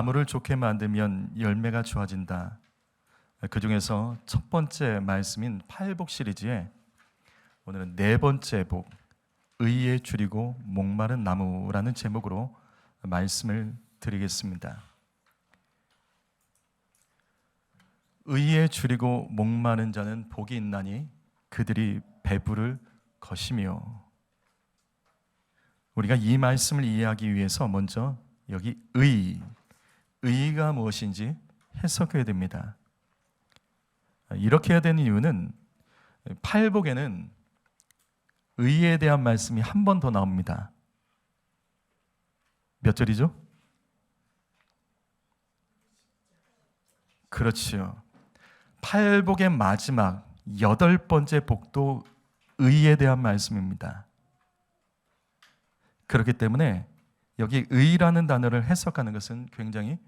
나무를 좋게 만들면 열매가 좋아진다. 그 중에서 첫 번째 말씀인 팔복 시리즈에 오늘은 네 번째 복, 의에 줄이고 목마른 나무라는 제목으로 말씀을 드리겠습니다. 의에 줄이고 목마른 자는 복이 있나니 그들이 배부를 것이며. 우리가 이 말씀을 이해하기 위해서 먼저 여기 의가 무엇인지 해석해야 됩니다. 이렇게 해야 되는 이유는 팔복에는 의에 대한 말씀이 한 번 더 나옵니다. 몇 절이죠? 그렇지요. 팔복의 마지막 8번째 복도 의에 대한 말씀입니다. 그렇기 때문에 여기 의라는 단어를 해석하는 것은 굉장히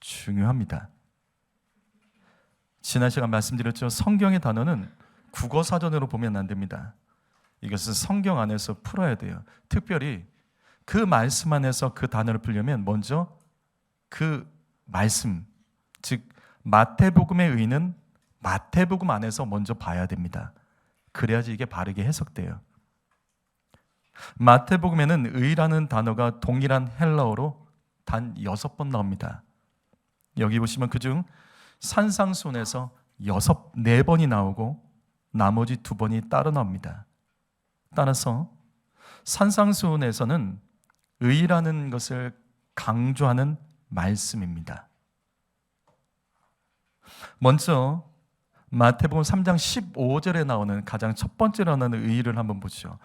중요합니다. 지난 시간 말씀드렸죠. 성경의 단어는 국어 사전으로 보면 안 됩니다. 이것은 성경 안에서 풀어야 돼요. 특별히 그 말씀 안에서 그 단어를 풀려면 먼저 그 말씀, 즉 마태복음의 의는 마태복음 안에서 먼저 봐야 됩니다. 그래야지 이게 바르게 해석돼요. 마태복음에는 의라는 단어가 동일한 헬라어로 단 6번 나옵니다. 여기 보시면 그중 산상수훈에서 4번이 나오고 나머지 2번이 따로 나옵니다. 따라서 산상수훈에서는 의라는 것을 강조하는 말씀입니다. 먼저 마태복음 3장 15절에 나오는 가장 첫 번째로 나오는 의를 한번 보시죠.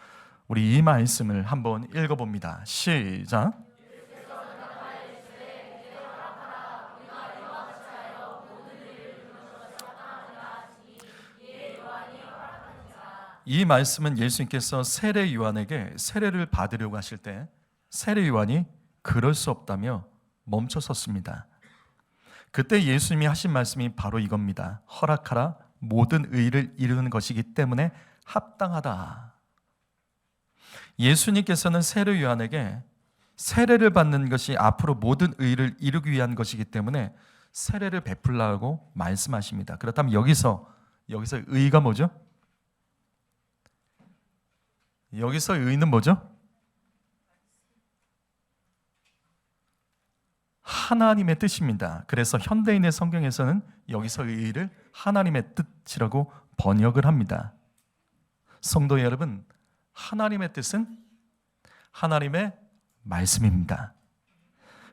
우리 이 말씀을 한번 읽어봅니다. 시작. 이 말씀은 예수님께서 세례 요한에게 세례를 받으려고 하실 때 세례 요한이 그럴 수 없다며 멈춰섰습니다. 그때 예수님이 하신 말씀이 바로 이겁니다. 허락하라, 모든 의를 이루는 것이기 때문에 합당하다. 예수님께서는 세례 요한에게 세례를 받는 것이 앞으로 모든 의를 이루기 위한 것이기 때문에 세례를 베풀라고 말씀하십니다. 그렇다면 여기서 의가 뭐죠? 여기서 의는 뭐죠? 하나님의 뜻입니다. 그래서 현대인의 성경에서는 여기서 의를 하나님의 뜻이라고 번역을 합니다. 성도 여러분, 하나님의 뜻은 하나님의 말씀입니다.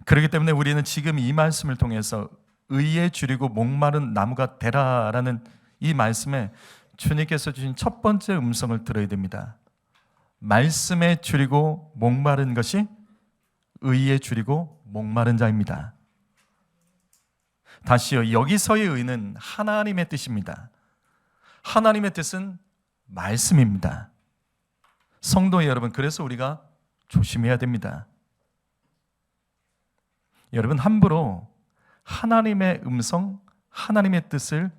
그렇기 때문에 우리는 지금 이 말씀을 통해서 의에 줄이고 목마른 나무가 되라라는 이 말씀에 주님께서 주신 첫 번째 음성을 들어야 됩니다. 말씀에 줄이고 목마른 것이 의에 줄이고 목마른 자입니다. 다시요, 여기서의 의는 하나님의 뜻입니다. 하나님의 뜻은 말씀입니다. 성도 여러분, 그래서 우리가 조심해야 됩니다. 여러분, 함부로 하나님의 음성, 하나님의 뜻을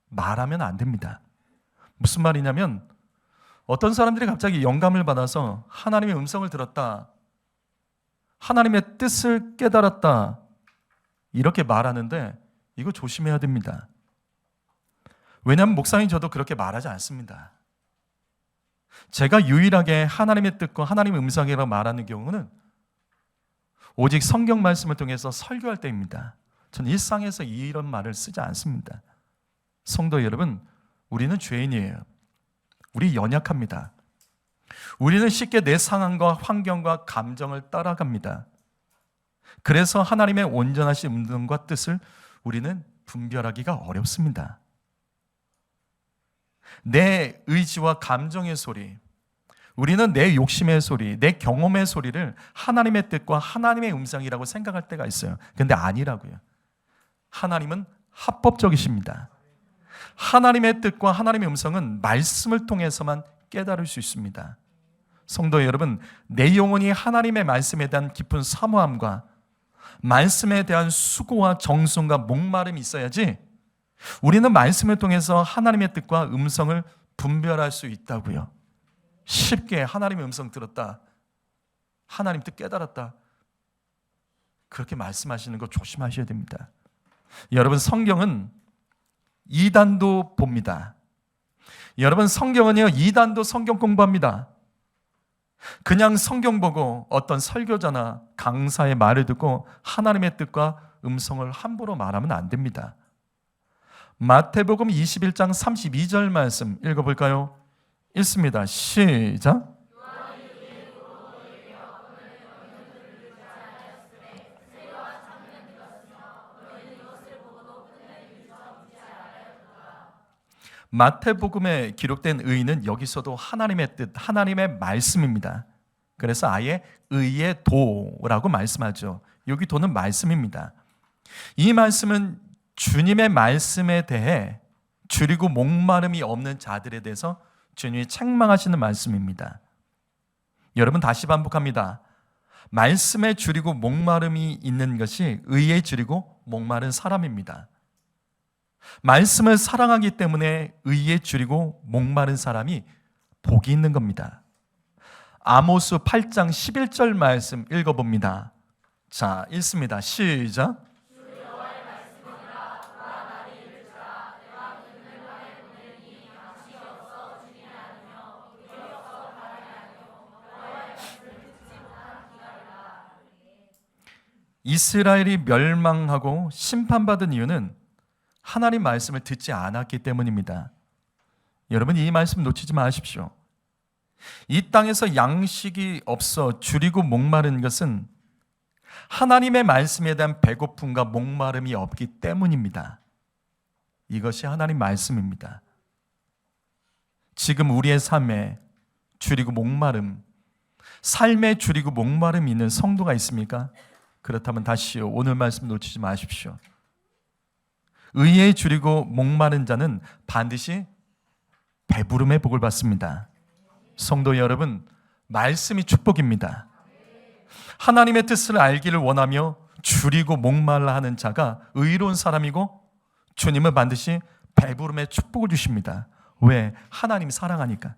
말하면 안 됩니다. 무슨 말이냐면 어떤 사람들이 갑자기 영감을 받아서 하나님의 음성을 들었다, 하나님의 뜻을 깨달았다, 이렇게 말하는데 이거 조심해야 됩니다. 왜냐하면 목사님 저도 그렇게 말하지 않습니다. 제가 유일하게 하나님의 뜻과 하나님의 음성이라고 말하는 경우는 오직 성경 말씀을 통해서 설교할 때입니다. 저는 일상에서 이런 말을 쓰지 않습니다. 성도 여러분, 우리는 죄인이에요. 우리 연약합니다. 우리는 쉽게 내 상황과 환경과 감정을 따라갑니다. 그래서 하나님의 온전하신 음성과 뜻을 우리는 분별하기가 어렵습니다. 내 의지와 감정의 소리, 우리는 내 욕심의 소리, 내 경험의 소리를 하나님의 뜻과 하나님의 음성이라고 생각할 때가 있어요. 그런데 아니라고요. 하나님은 합법적이십니다. 하나님의 뜻과 하나님의 음성은 말씀을 통해서만 깨달을 수 있습니다. 성도 여러분, 내 영혼이 하나님의 말씀에 대한 깊은 사모함과 말씀에 대한 수고와 정성과 목마름이 있어야지 우리는 말씀을 통해서 하나님의 뜻과 음성을 분별할 수 있다고요. 쉽게 하나님의 음성 들었다, 하나님 뜻 깨달았다, 그렇게 말씀하시는 거 조심하셔야 됩니다. 여러분, 성경은 이단도 봅니다. 여러분, 성경은요, 이단도 성경 공부합니다. 그냥 성경 보고 어떤 설교자나 강사의 말을 듣고 하나님의 뜻과 음성을 함부로 말하면 안 됩니다. 마태복음 21장 32절 말씀 읽어볼까요? 읽습니다. 시작. 마태복음에 기록된 의는 여기서도 하나님의 뜻, 하나님의 말씀입니다. 그래서 아예 의의 도라고 말씀하죠. 여기 도는 말씀입니다. 이 말씀은 주님의 말씀에 대해 줄이고 목마름이 없는 자들에 대해서 주님이 책망하시는 말씀입니다. 여러분, 다시 반복합니다. 말씀에 줄이고 목마름이 있는 것이 의에 줄이고 목마른 사람입니다. 말씀을 사랑하기 때문에 의에 줄이고 목마른 사람이 복이 있는 겁니다. 아모스 8장 11절 말씀 읽어봅니다. 자, 읽습니다. 시작. 이스라엘이 멸망하고 심판받은 이유는 하나님 말씀을 듣지 않았기 때문입니다. 여러분, 이 말씀 놓치지 마십시오. 이 땅에서 양식이 없어 줄이고 목마른 것은 하나님의 말씀에 대한 배고픔과 목마름이 없기 때문입니다. 이것이 하나님 말씀입니다. 지금 우리의 삶에 줄이고 목마름, 삶에 줄이고 목마름이 있는 성도가 있습니까? 그렇다면 다시요, 오늘 말씀 놓치지 마십시오. 의에 줄이고 목마른 자는 반드시 배부름의 복을 받습니다. 성도 여러분, 말씀이 축복입니다. 하나님의 뜻을 알기를 원하며 줄이고 목말라 하는 자가 의로운 사람이고 주님은 반드시 배부름의 축복을 주십니다. 왜? 하나님이 사랑하니까.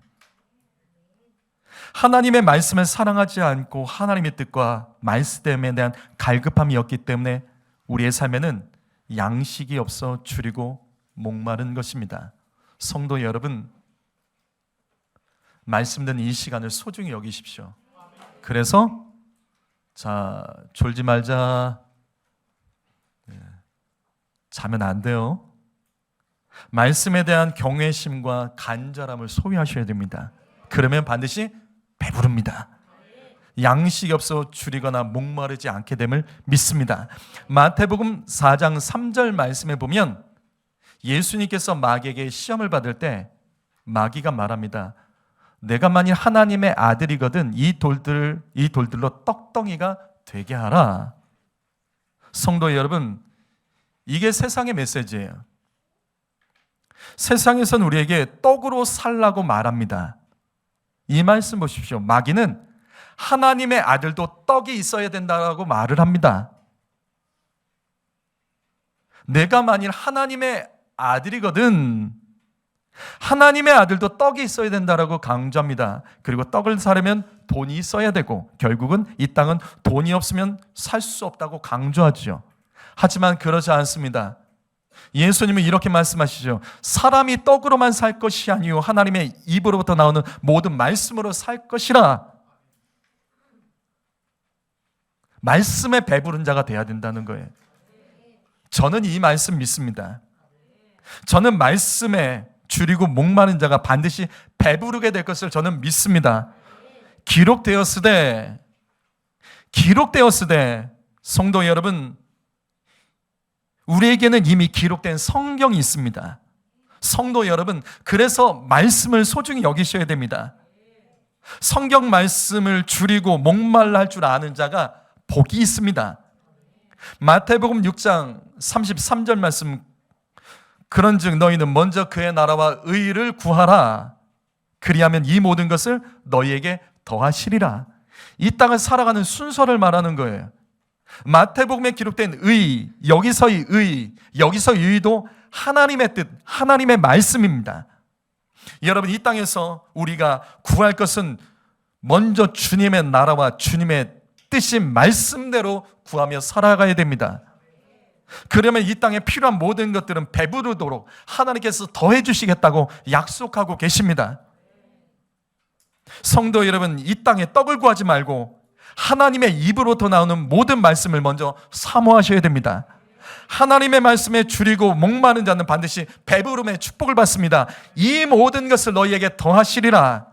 하나님의 말씀을 사랑하지 않고 하나님의 뜻과 말씀에 대한 갈급함이 없기 때문에 우리의 삶에는 양식이 없어 줄이고 목마른 것입니다. 성도 여러분, 말씀 듣는 이 시간을 소중히 여기십시오. 그래서 졸지 말자, 자면 안 돼요. 말씀에 대한 경외심과 간절함을 소유하셔야 됩니다. 그러면 반드시 배부릅니다. 양식이 없어 줄이거나 목마르지 않게 됨을 믿습니다. 마태복음 4장 3절 말씀에 보면 예수님께서 마귀에게 시험을 받을 때 마귀가 말합니다. 내가 만일 하나님의 아들이거든 이 돌들로 떡덩이가 되게 하라. 성도 여러분, 이게 세상의 메시지예요. 세상에서는 우리에게 떡으로 살라고 말합니다. 이 말씀 보십시오. 마귀는 하나님의 아들도 떡이 있어야 된다고 말을 합니다. 내가 만일 하나님의 아들이거든 하나님의 아들도 떡이 있어야 된다고 강조합니다. 그리고 떡을 사려면 돈이 있어야 되고 결국은 이 땅은 돈이 없으면 살 수 없다고 강조하죠. 하지만 그러지 않습니다. 예수님은 이렇게 말씀하시죠. 사람이 떡으로만 살 것이 아니요 하나님의 입으로부터 나오는 모든 말씀으로 살 것이라. 말씀에 배부른 자가 돼야 된다는 거예요. 저는 이 말씀 믿습니다. 저는 말씀에 줄이고 목마른 자가 반드시 배부르게 될 것을 저는 믿습니다. 기록되었으되 성도 여러분, 우리에게는 이미 기록된 성경이 있습니다. 성도 여러분, 그래서 말씀을 소중히 여기셔야 됩니다. 성경 말씀을 줄이고 목말라 할 줄 아는 자가 복이 있습니다. 마태복음 6장 33절 말씀, 그런즉 너희는 먼저 그의 나라와 의를 구하라. 그리하면 이 모든 것을 너희에게 더하시리라. 이 땅을 살아가는 순서를 말하는 거예요. 마태복음에 기록된 의, 여기서의 의도 하나님의 뜻, 하나님의 말씀입니다. 여러분, 이 땅에서 우리가 구할 것은 먼저 주님의 나라와 주님의 뜻인 말씀대로 구하며 살아가야 됩니다. 그러면 이 땅에 필요한 모든 것들은 배부르도록 하나님께서 더해 주시겠다고 약속하고 계십니다. 성도 여러분, 이 땅에 떡을 구하지 말고 하나님의 입으로부터 나오는 모든 말씀을 먼저 사모하셔야 됩니다. 하나님의 말씀에 줄이고 목마른 자는 반드시 배부름의 축복을 받습니다. 이 모든 것을 너희에게 더하시리라.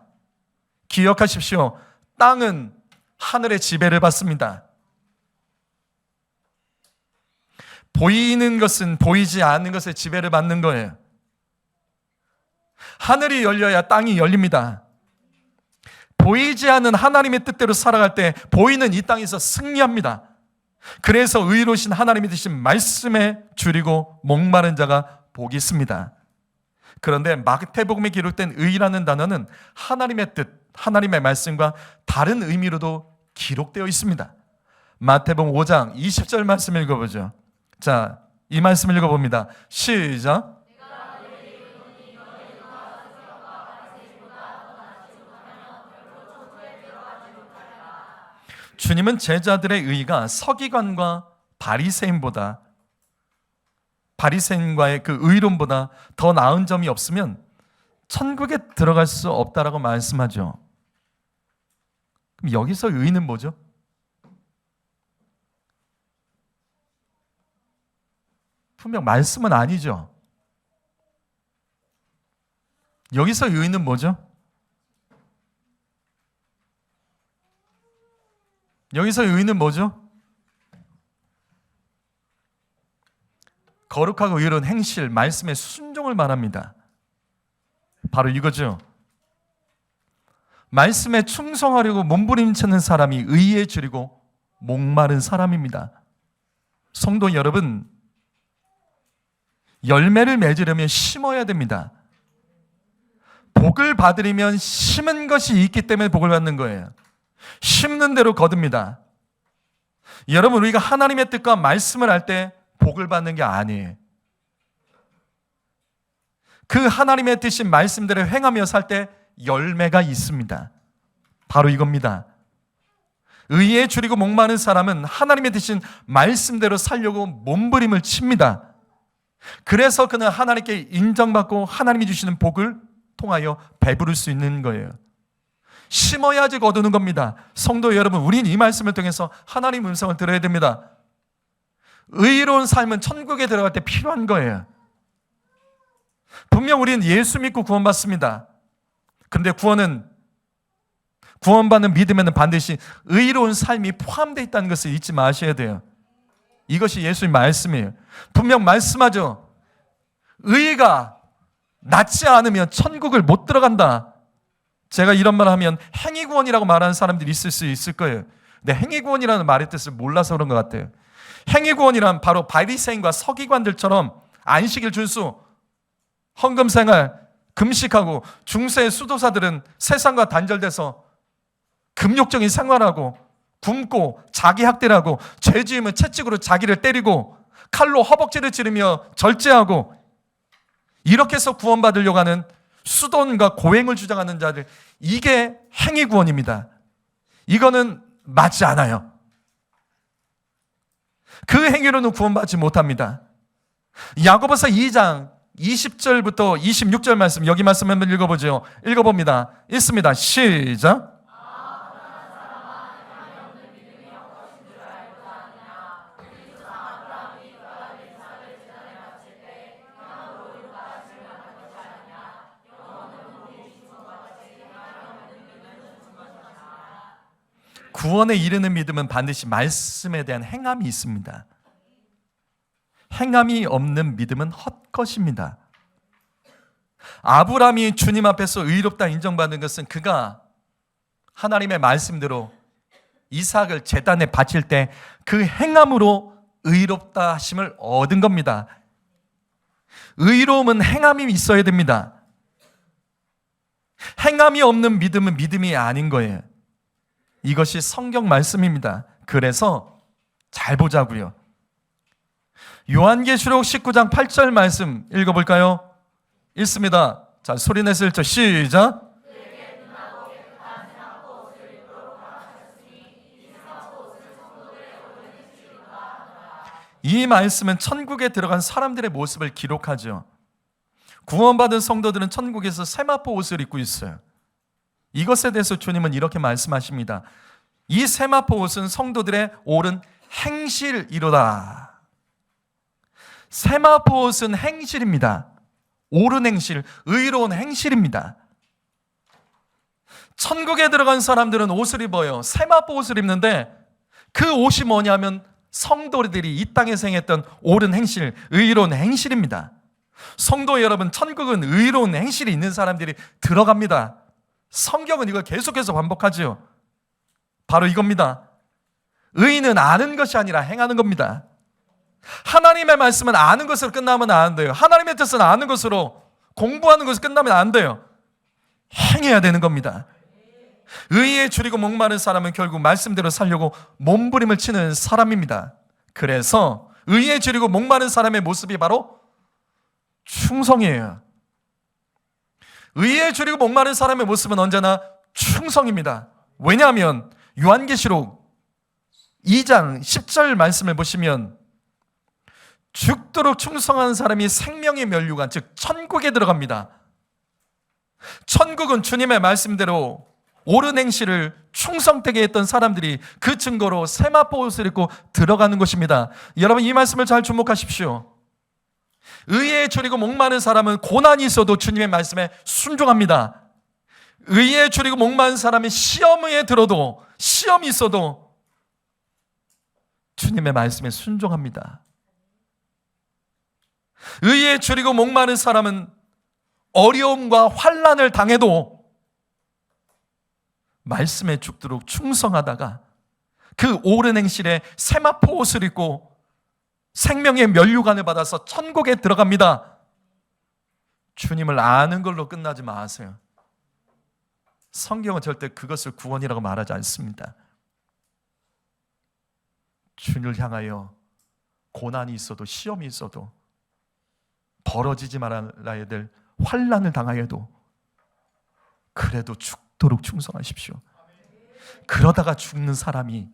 기억하십시오. 땅은 하늘의 지배를 받습니다. 보이는 것은 보이지 않는 것의 지배를 받는 거예요. 하늘이 열려야 땅이 열립니다. 보이지 않는 하나님의 뜻대로 살아갈 때 보이는 이 땅에서 승리합니다. 그래서 의로우신 하나님이 드신 말씀에 줄이고 목마른 자가 복이 있습니다. 그런데 마태복음에 기록된 의라는 단어는 하나님의 뜻, 하나님의 말씀과 다른 의미로도 기록되어 있습니다. 마태복음 5장 20절 말씀 읽어보죠. 자, 이 말씀 읽어봅니다. 시작. 주님은 제자들의 의가 서기관과 바리새인과의 그 의론보다 더 나은 점이 없으면 천국에 들어갈 수 없다라고 말씀하죠. 그럼 여기서 의는 뭐죠? 분명 말씀은 아니죠. 여기서 의는 뭐죠? 여기서 의는 뭐죠? 거룩하고 의로운 행실, 말씀의 순종을 말합니다. 바로 이거죠. 말씀에 충성하려고 몸부림치는 사람이 의에 줄이고 목마른 사람입니다. 성도 여러분, 열매를 맺으려면 심어야 됩니다. 복을 받으려면 심은 것이 있기 때문에 복을 받는 거예요. 심는 대로 거둡니다. 여러분, 우리가 하나님의 뜻과 말씀을 할 때 복을 받는 게 아니에요. 그 하나님의 뜻인 말씀대로 행하며 살 때 열매가 있습니다. 바로 이겁니다. 의에 줄이고 목마른 사람은 하나님의 뜻인 말씀대로 살려고 몸부림을 칩니다. 그래서 그는 하나님께 인정받고 하나님이 주시는 복을 통하여 배부를 수 있는 거예요. 심어야지 거두는 겁니다. 성도 여러분, 우리는 이 말씀을 통해서 하나님 음성을 들어야 됩니다. 의로운 삶은 천국에 들어갈 때 필요한 거예요. 분명 우리는 예수 믿고 구원받습니다. 근데 구원받는 믿음에는 반드시 의로운 삶이 포함되어 있다는 것을 잊지 마셔야 돼요. 이것이 예수의 말씀이에요. 분명 말씀하죠. 의가 낫지 않으면 천국을 못 들어간다. 제가 이런 말 하면 행위구원이라고 말하는 사람들이 있을 수 있을 거예요. 근데 행위구원이라는 말의 뜻을 몰라서 그런 것 같아요. 행위구원이란 바로 바리새인과 서기관들처럼 안식일 준수, 헌금생활, 금식하고 중세 수도사들은 세상과 단절돼서 금욕적인 생활하고 굶고 자기 학대하고 죄 지으면 채찍으로 자기를 때리고 칼로 허벅지를 찌르며 절제하고 이렇게 해서 구원받으려고 하는 수돈과 고행을 주장하는 자들, 이게 행위구원입니다. 이거는 맞지 않아요. 그 행위로는 구원받지 못합니다. 야고보서 2장 20절부터 26절 말씀, 여기 말씀 한번 읽어보죠. 읽어봅니다. 읽습니다. 시작. 구원에 이르는 믿음은 반드시 말씀에 대한 행함이 있습니다. 행함이 없는 믿음은 헛것입니다. 아브라함이 주님 앞에서 의롭다 인정받은 것은 그가 하나님의 말씀대로 이삭을 제단에 바칠 때 그 행함으로 의롭다 하심을 얻은 겁니다. 의로움은 행함이 있어야 됩니다. 행함이 없는 믿음은 믿음이 아닌 거예요. 이것이 성경 말씀입니다. 그래서 잘 보자고요. 요한계시록 19장 8절 말씀 읽어볼까요? 읽습니다. 자, 소리내서 읽죠. 시작. 이 말씀은 천국에 들어간 사람들의 모습을 기록하죠. 구원받은 성도들은 천국에서 세마포 옷을 입고 있어요. 이것에 대해서 주님은 이렇게 말씀하십니다. 이 세마포 옷은 성도들의 옳은 행실이로다. 세마포 옷은 행실입니다. 옳은 행실, 의로운 행실입니다. 천국에 들어간 사람들은 옷을 입어요. 세마포 옷을 입는데 그 옷이 뭐냐면 성도들이 이 땅에서 행했던 옳은 행실, 의로운 행실입니다. 성도 여러분, 천국은 의로운 행실이 있는 사람들이 들어갑니다. 성경은 이걸 계속해서 반복하죠. 바로 이겁니다. 의인은 아는 것이 아니라 행하는 겁니다. 하나님의 말씀은 아는 것으로 끝나면 안 돼요. 하나님의 뜻은 아는 것으로, 공부하는 것으로 끝나면 안 돼요. 행해야 되는 겁니다. 의에 줄이고 목마른 사람은 결국 말씀대로 살려고 몸부림을 치는 사람입니다. 그래서 의에 줄이고 목마른 사람의 모습이 바로 충성이에요. 의에 줄이고 목마른 사람의 모습은 언제나 충성입니다. 왜냐하면 요한계시록 2장 10절 말씀을 보시면 죽도록 충성한 사람이 생명의 면류관, 즉 천국에 들어갑니다. 천국은 주님의 말씀대로 옳은 행실을 충성되게 했던 사람들이 그 증거로 세마포 옷을 입고 들어가는 것입니다. 여러분, 이 말씀을 잘 주목하십시오. 의에 줄이고 목마른 사람은 고난이 있어도 주님의 말씀에 순종합니다. 의에 줄이고 목마른 사람이 시험에 들어도, 시험이 있어도 주님의 말씀에 순종합니다. 의에 줄이고 목마른 사람은 어려움과 환난을 당해도 말씀에 죽도록 충성하다가 그 옳은 행실에 세마포 옷을 입고 생명의 면류관을 받아서 천국에 들어갑니다. 주님을 아는 걸로 끝나지 마세요. 성경은 절대 그것을 구원이라고 말하지 않습니다. 주님을 향하여 고난이 있어도, 시험이 있어도, 벌어지지 말아야 될 환난을 당하여도 그래도 죽도록 충성하십시오. 그러다가 죽는 사람이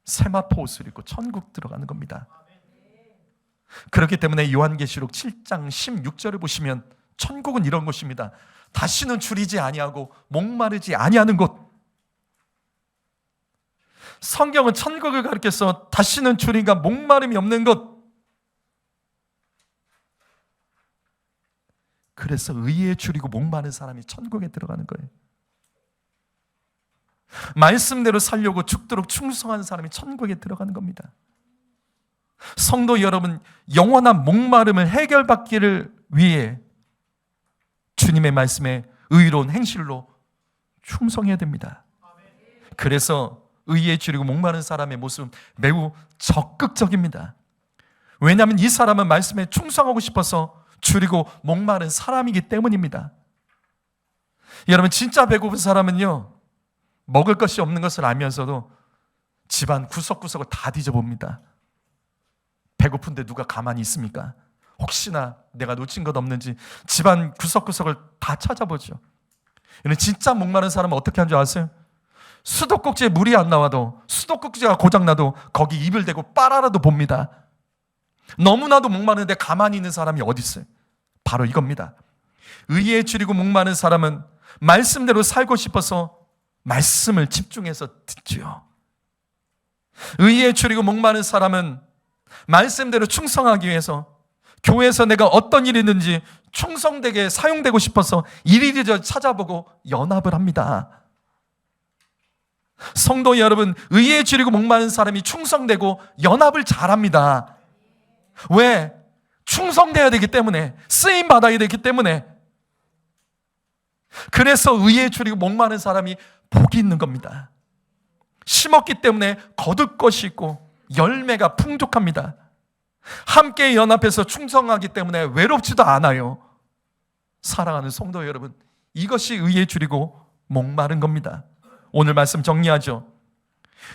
세마포 옷을 입고 천국 들어가는 겁니다. 그렇기 때문에 요한계시록 7장 16절을 보시면 천국은 이런 곳입니다. 다시는 줄이지 아니하고 목마르지 아니하는 곳. 성경은 천국을 가리켜서 다시는 줄임과 목마름이 없는 것. 그래서 의에 줄이고 목마른 사람이 천국에 들어가는 거예요. 말씀대로 살려고 죽도록 충성한 사람이 천국에 들어가는 겁니다. 성도 여러분, 영원한 목마름을 해결받기를 위해 주님의 말씀에 의로운 행실로 충성해야 됩니다. 그래서 의에 줄이고 목마른 사람의 모습은 매우 적극적입니다. 왜냐하면 이 사람은 말씀에 충성하고 싶어서 줄이고 목마른 사람이기 때문입니다. 여러분, 진짜 배고픈 사람은요, 먹을 것이 없는 것을 알면서도 집안 구석구석을 다 뒤져봅니다. 배고픈데 누가 가만히 있습니까? 혹시나 내가 놓친 것 없는지 집안 구석구석을 다 찾아보죠. 여러분, 진짜 목마른 사람은 어떻게 하는 줄 아세요? 수도꼭지에 물이 안 나와도, 수도꼭지가 고장나도 거기 입을 대고 빨아라도 봅니다. 너무나도 목마른데 가만히 있는 사람이 어디 있어요? 바로 이겁니다. 의에 줄이고 목마른 사람은 말씀대로 살고 싶어서 말씀을 집중해서 듣지요. 의에 줄이고 목마른 사람은 말씀대로 충성하기 위해서 교회에서 내가 어떤 일이 있는지 충성되게 사용되고 싶어서 이리저리 찾아보고 연합을 합니다. 성도 여러분, 의에 줄이고 목마른 사람이 충성되고 연합을 잘합니다. 왜? 충성돼야 되기 때문에, 쓰임 받아야 되기 때문에. 그래서 의에 줄이고 목마른 사람이 복이 있는 겁니다. 심었기 때문에 거둘 것이 있고 열매가 풍족합니다. 함께 연합해서 충성하기 때문에 외롭지도 않아요. 사랑하는 성도 여러분, 이것이 의에 줄이고 목마른 겁니다. 오늘 말씀 정리하죠.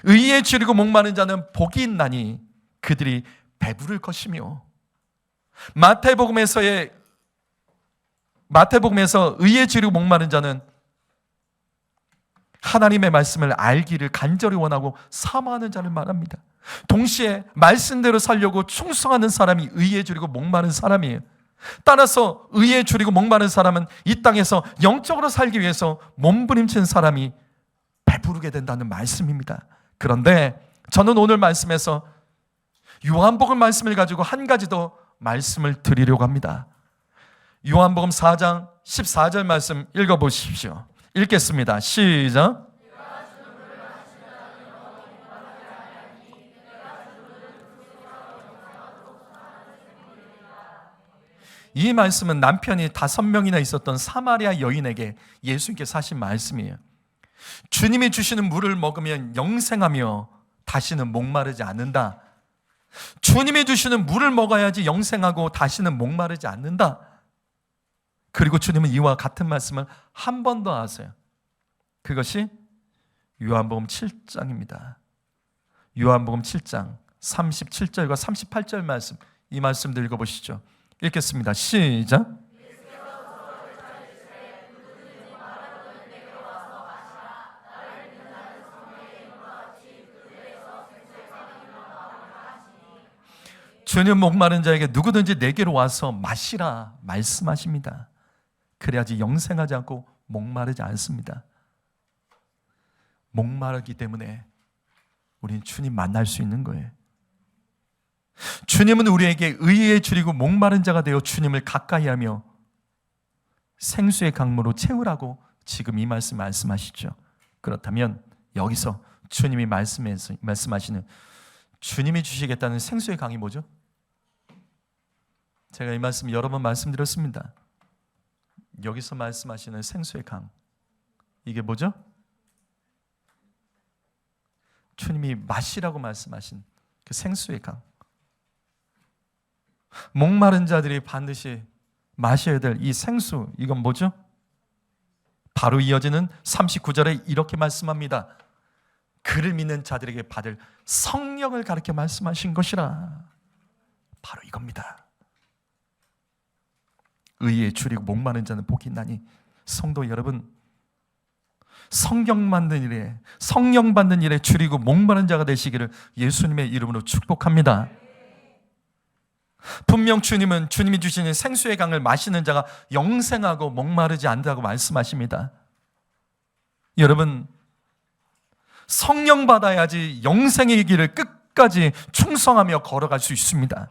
의에 줄이고 목마른 자는 복이 있나니 그들이 배부를 것이며. 마태복음에서 의에 줄이고 목마른 자는 하나님의 말씀을 알기를 간절히 원하고 사모하는 자를 말합니다. 동시에 말씀대로 살려고 충성하는 사람이 의에 줄이고 목마른 사람이에요. 따라서 의에 줄이고 목마른 사람은 이 땅에서 영적으로 살기 위해서 몸부림치는 사람이 배부르게 된다는 말씀입니다. 그런데 저는 오늘 말씀에서 요한복음 말씀을 가지고 한 가지 더 말씀을 드리려고 합니다. 요한복음 4장 14절 말씀 읽어보십시오. 읽겠습니다. 시작. 이 말씀은 남편이 5명이나 있었던 사마리아 여인에게 예수님께서 하신 말씀이에요. 주님이 주시는 물을 먹으면 영생하며 다시는 목마르지 않는다. 주님이 주시는 물을 먹어야지 영생하고 다시는 목마르지 않는다. 그리고 주님은 이와 같은 말씀을 한 번 더 하세요. 그것이 요한복음 7장입니다. 요한복음 7장 37절과 38절 말씀, 이 말씀도 읽어보시죠. 읽겠습니다. 시작. 주님 목마른 자에게 누구든지 내게로 와서 마시라 말씀하십니다. 그래야지 영생하지 않고 목마르지 않습니다. 목마르기 때문에 우리는 주님 만날 수 있는 거예요. 주님은 우리에게 의에 줄이고 목마른 자가 되어 주님을 가까이하며 생수의 강물로 채우라고 지금 이 말씀 말씀하시죠. 그렇다면 여기서 주님이 말씀하시는 주님이 주시겠다는 생수의 강이 뭐죠? 제가 이 말씀 여러 번 말씀드렸습니다. 여기서 말씀하시는 생수의 강, 이게 뭐죠? 주님이 마시라고 말씀하신 그 생수의 강. 목마른 자들이 반드시 마셔야 될 이 생수, 이건 뭐죠? 바로 이어지는 39절에 이렇게 말씀합니다. 그를 믿는 자들에게 받을 성령을 가르쳐 말씀하신 것이라. 바로 이겁니다. 의에 줄이고 목마른 자는 복이 있나니. 성도 여러분, 성령 받는 일에 줄이고 목마른 자가 되시기를 예수님의 이름으로 축복합니다. 분명 주님은 주님이 주시는 생수의 강을 마시는 자가 영생하고 목마르지 않다고 말씀하십니다. 여러분, 성령 받아야지 영생의 길을 끝까지 충성하며 걸어갈 수 있습니다.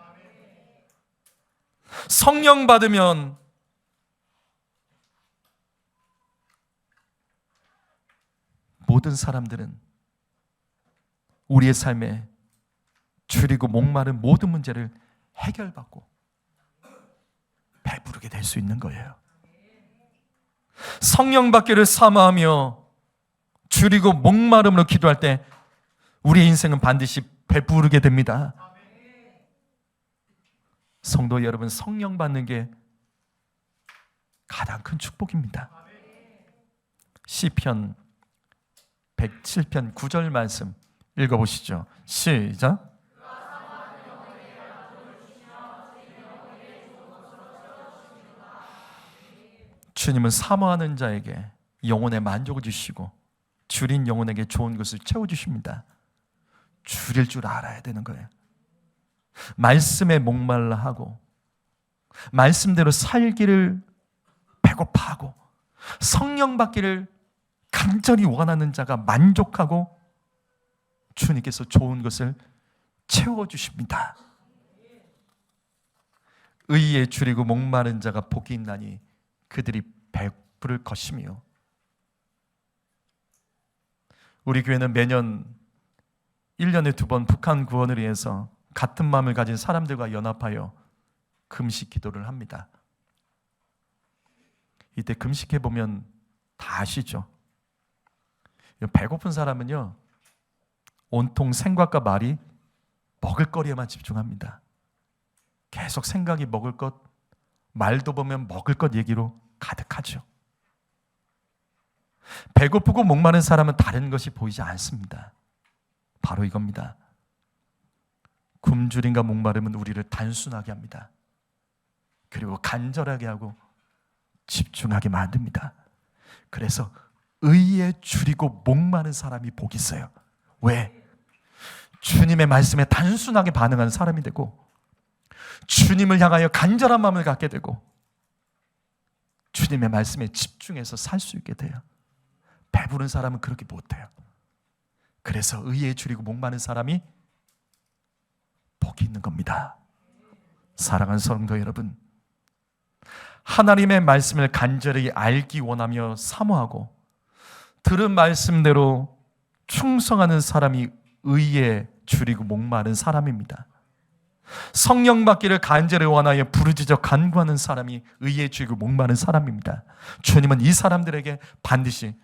성령 받으면 모든 사람들은 우리의 삶에 줄이고 목마른 모든 문제를 해결받고 배부르게 될 수 있는 거예요. 성령 받기를 사모하며 줄이고 목마름으로 기도할 때 우리의 인생은 반드시 배부르게 됩니다. 성도 여러분, 성령 받는 게 가장 큰 축복입니다. 시편 107편 9절 말씀 읽어보시죠. 시작. 주님은 사모하는 자에게 영혼의 만족을 주시고 줄인 영혼에게 좋은 것을 채워주십니다. 줄일 줄 알아야 되는 거예요. 말씀에 목말라 하고 말씀대로 살기를 배고파하고 성령 받기를 간절히 원하는 자가 만족하고 주님께서 좋은 것을 채워주십니다. 의에 줄이고 목마른 자가 복이 있나니 그들이 배부를 것이며. 우리 교회는 매년 1년에 2번 북한 구원을 위해서 같은 마음을 가진 사람들과 연합하여 금식 기도를 합니다. 이때 금식해보면 다 아시죠? 배고픈 사람은요, 온통 생각과 말이 먹을거리에만 집중합니다. 계속 생각이 먹을 것, 말도 보면 먹을 것 얘기로 가득하죠. 배고프고 목마른 사람은 다른 것이 보이지 않습니다. 바로 이겁니다. 굶주림과 목마름은 우리를 단순하게 합니다. 그리고 간절하게 하고 집중하게 만듭니다. 그래서 의에 줄이고 목마른 사람이 복이 있어요. 왜? 주님의 말씀에 단순하게 반응하는 사람이 되고, 주님을 향하여 간절한 마음을 갖게 되고, 주님의 말씀에 집중해서 살 수 있게 돼요. 배부른 사람은 그렇게 못해요. 그래서 의에 줄이고 목마른 사람이 복이 있는 겁니다. 사랑하는 성도 여러분, 하나님의 말씀을 간절히 알기 원하며 사모하고 들은 말씀대로 충성하는 사람이 의에 줄이고 목마른 사람입니다. 성령 받기를 간절히 원하여 부르짖어 간구하는 사람이 의에 줄이고 목마른 사람입니다. 주님은 이 사람들에게 반드시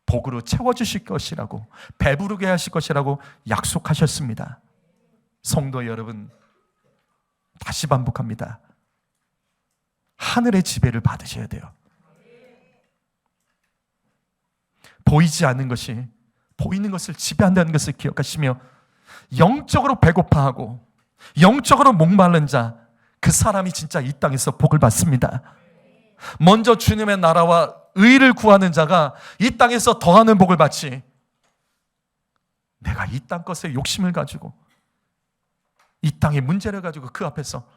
복으로 채워주실 것이라고, 배부르게 하실 것이라고 약속하셨습니다. 성도 여러분, 다시 반복합니다. 하늘의 지배를 받으셔야 돼요. 보이지 않는 것이 보이는 것을 지배한다는 것을 기억하시며, 영적으로 배고파하고 영적으로 목마른 자, 그 사람이 진짜 이 땅에서 복을 받습니다. 먼저 주님의 나라와 의를 구하는 자가 이 땅에서 더하는 복을 받지, 내가 이 땅 것에 욕심을 가지고 이 땅의 문제를 가지고 그 앞에서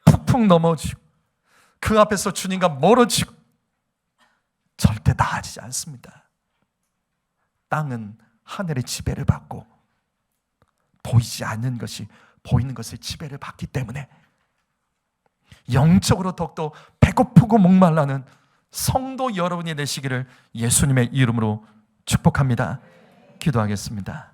푹푹 넘어지고 그 앞에서 주님과 멀어지고 절대 나아지지 않습니다. 땅은 하늘의 지배를 받고 보이지 않는 것이 보이는 것의 지배를 받기 때문에 영적으로 더욱더 배고프고 목말라는 성도 여러분이 되시기를 예수님의 이름으로 축복합니다. 기도하겠습니다.